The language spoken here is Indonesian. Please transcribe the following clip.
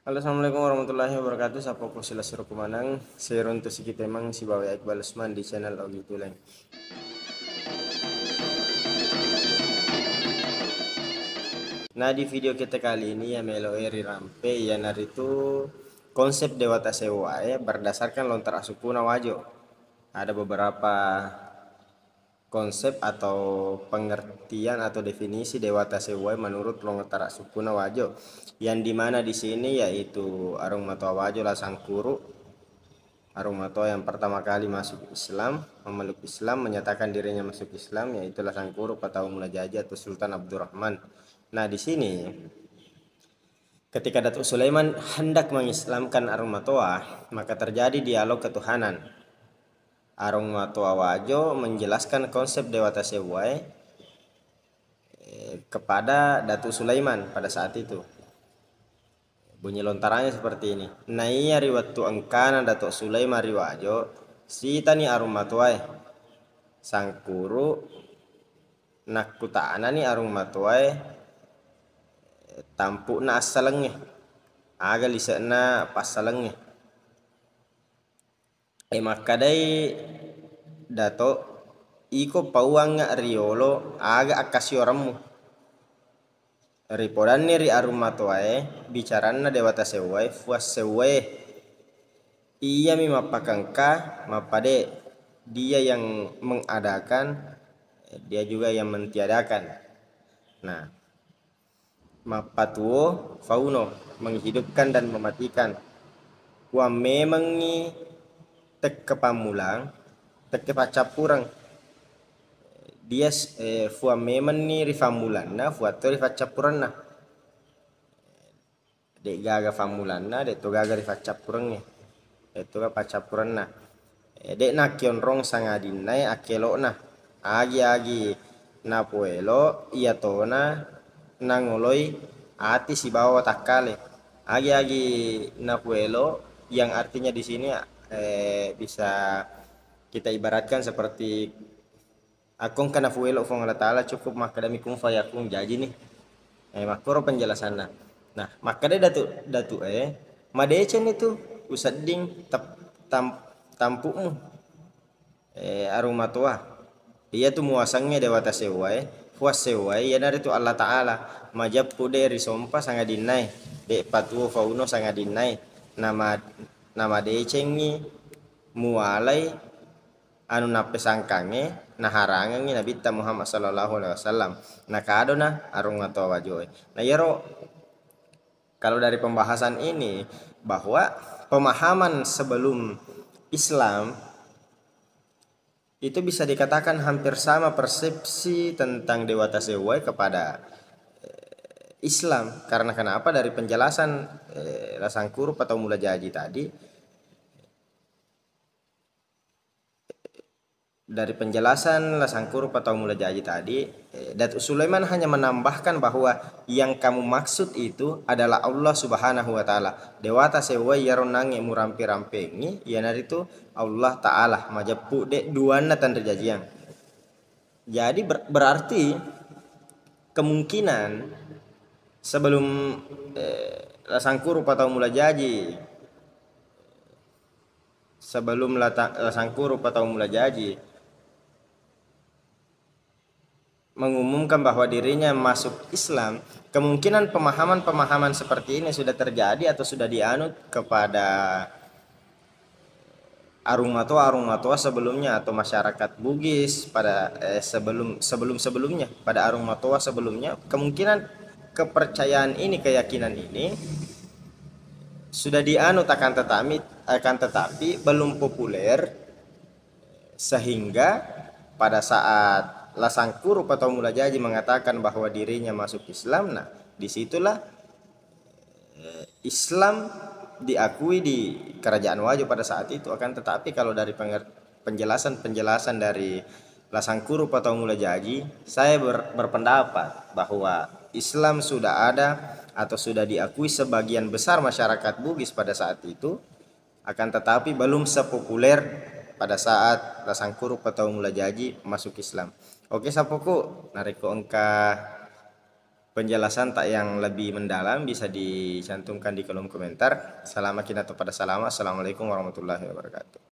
Halo, assalamualaikum warahmatullahi wabarakatuh. Sapa ko sila suruh kumanang seron to si kita emang si Bawa Iqbal Usman di channel Ogi Tuleng. Nah, di video kita kali ini ya melo eri rampe ya naritu konsep Dewata Sewa berdasarkan lontar asupuna wajo. Ada beberapa konsep atau pengertian atau definisi Dewata Sewa menurut lontar asupuna wajo. Yang dimana di sini yaitu Arung Matua Wajo Lasangkuru. Arung Matua yang pertama kali masuk Islam, memeluk Islam, menyatakan dirinya masuk Islam, yaitu Lasangkuru Patau Mula Jaji atau Sultan Abdurrahman. Nah, di sini ketika Datuk Sulaiman hendak mengislamkan Arung Matua, maka terjadi dialog ketuhanan. Arung Matua Wajo menjelaskan konsep Dewata Sewai kepada Datuk Sulaiman pada saat itu. Bunyi lontarannya seperti ini. Naiya riwatu angkana Datuk Sulaiman riwajo sitani Arung Matuai sangkuru nakutana ni Arung Matuai tampu na asalengnya aga lisana pasalengnya makadai Dato iko pauanga riolo aga akasio ramu ripodanni ri Arung Matuai bicaranna Dewata Sewai fuas sewai iya mi mapakangka mapade dia yang mengadakan, dia juga yang mentiadakan. Nah, mapatuo fauno menghidupkan dan mematikan. Wa memangi tek kepamulang tek kepacapurang dia fua meman ni rifamulanna fuato rifacapuranna de gaga famulanna de to gaga rifacapurangnya itu ga pacapuranna de na kionrong sangadinai akelona agi na puelo iya tona nangoloi ati si bawa takale agi na puelo yang artinya di sini bisa kita ibaratkan seperti akong kana fuelo fong Allah Ta'ala cukup makadami kung fayakung jadi nih makoro penjelasannya. Nah, makanya datu madecen itu usading tampukmu Arung Matua iya tu muasangnya Dewata Sewai fuas sewai ya dari tu Allah Ta'ala majab pude risompa sangat dinai de patuo fauno sangat dinai nama decengi mualai anu napesangkange nah harangangi Nabi Muhammad sallallahu alaihi wasallam nah kadona Arung Matua Wajoe. Nah yaro kalau dari pembahasan ini bahwa pemahaman sebelum Islam itu bisa dikatakan hampir sama persepsi tentang Dewata Sewai kepada Islam. Karena kenapa? Dari penjelasan Lasangkuru Patau Mula Jaji tadi, dari penjelasan Lasangkuru Patau Mula Jaji tadi, Datuk Sulaiman hanya menambahkan bahwa yang kamu maksud itu adalah Allah Subhanahu wa Ta'ala. Dewata Sewai yaronange murampi-rampengi yana itu Allah Ta'ala majapu de duana tan terjajian. Jadi berarti kemungkinan sebelum Lasangkuru Patau Mula Jaji Lasangkuru Patau Mula Jaji mengumumkan bahwa dirinya masuk Islam, kemungkinan pemahaman-pemahaman seperti ini sudah terjadi atau sudah dianut kepada Arung Matua sebelumnya atau masyarakat Bugis pada sebelumnya pada Arung Matua sebelumnya. Kemungkinan kepercayaan ini, keyakinan ini sudah dianut akan tetapi belum populer sehingga pada saat Lasangkuru Patau Mula Jaji mengatakan bahwa dirinya masuk Islam, nah disitulah Islam diakui di Kerajaan Wajo pada saat itu. Akan tetapi kalau dari penjelasan dari Lasangkuru Patau Mula Jaji, saya berpendapat bahwa Islam sudah ada atau sudah diakui sebagian besar masyarakat Bugis pada saat itu, akan tetapi belum sepopuler pada saat Lasangkuru Patau Mula Jaji masuk Islam. Oke sapoku nariko engka penjelasan tak yang lebih mendalam bisa dicantumkan di kolom komentar. Selamat kita pada salam. Assalamualaikum warahmatullahi wabarakatuh.